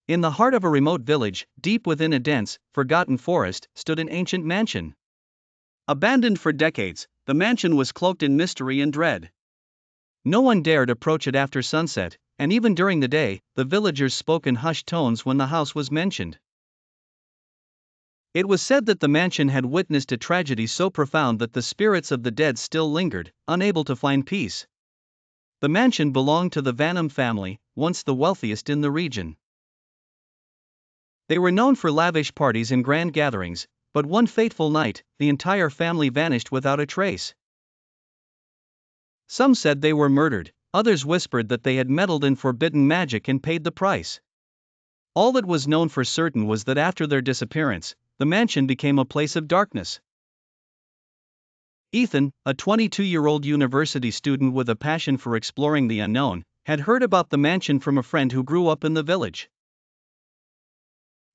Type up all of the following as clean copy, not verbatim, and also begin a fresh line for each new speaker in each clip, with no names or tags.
In the heart of a remote village, deep within a dense, forgotten forest, stood an ancient mansion. Abandoned for decades, the mansion was cloaked in mystery and dread. No one dared approach it after sunset, and even during the day, the villagers spoke in hushed tones when the house was mentioned. It was said that the mansion had witnessed a tragedy so profound that the spirits of the dead still lingered, unable to find peace. The mansion belonged to the Vanem family, once the wealthiest in the region. They were known for lavish parties and grand gatherings, but one fateful night, the entire family vanished without a trace. Some said they were murdered, others whispered that they had meddled in forbidden magic and paid the price. All that was known for certain was that after their disappearance, the mansion became a place of darkness. Ethan, a 22-year-old university student with a passion for exploring the unknown, had heard about the mansion from a friend who grew up in the village.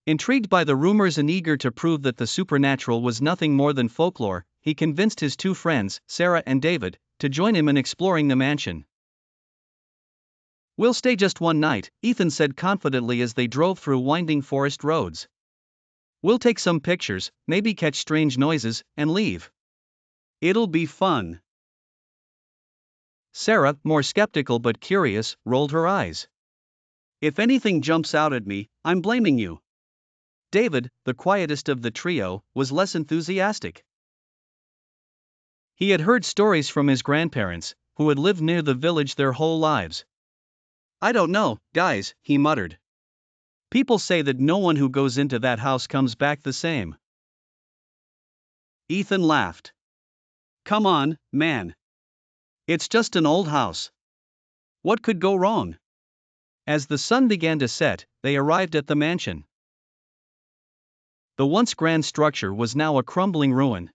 Intrigued by the rumors and eager to prove that the supernatural was nothing more than folklore, he convinced his two friends, Sarah and David, to join him in exploring the mansion. "We'll stay just one night," Ethan said confidently as they drove through winding forest roads. "We'll take some pictures, maybe catch strange noises, and leave. It'll be fun." Sarah, more skeptical but curious, rolled her eyes. "If anything jumps out at me, I'm blaming you." David, the quietest of the trio, was less enthusiastic. He had heard stories from his grandparents, who had lived near the village their whole lives. "I don't know, guys," he muttered. "People say that no one who goes into that house comes back the same." Ethan laughed. "Come on, man. It's just an old house. What could go wrong?" As the sun began to set, they arrived at the mansion. The once grand structure was now a crumbling ruin.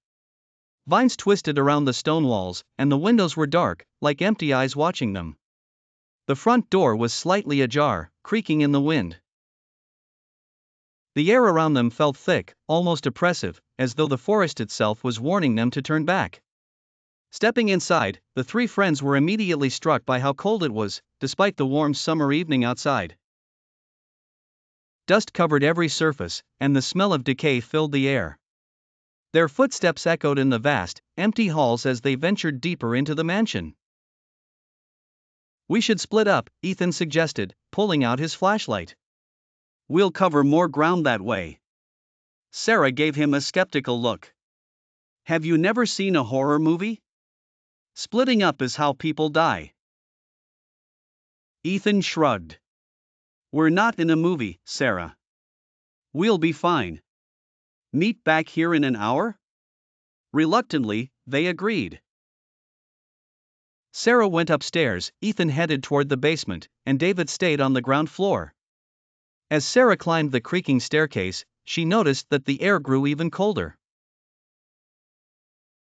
Vines twisted around the stone walls, and the windows were dark, like empty eyes watching them. The front door was slightly ajar, creaking in the wind. The air around them felt thick, almost oppressive, as though the forest itself was warning them to turn back. Stepping inside, the three friends were immediately struck by how cold it was, despite the warm summer evening outside. Dust covered every surface, and the smell of decay filled the air. Their footsteps echoed in the vast, empty halls as they ventured deeper into the mansion. "We should split up," Ethan suggested, pulling out his flashlight. "We'll cover more ground that way." Sarah gave him a skeptical look. "Have you never seen a horror movie? Splitting up is how people die." Ethan shrugged. "We're not in a movie, Sarah. We'll be fine. Meet back here in an hour?" Reluctantly, they agreed. Sarah went upstairs, Ethan headed toward the basement, and David stayed on the ground floor. As Sarah climbed the creaking staircase, she noticed that the air grew even colder.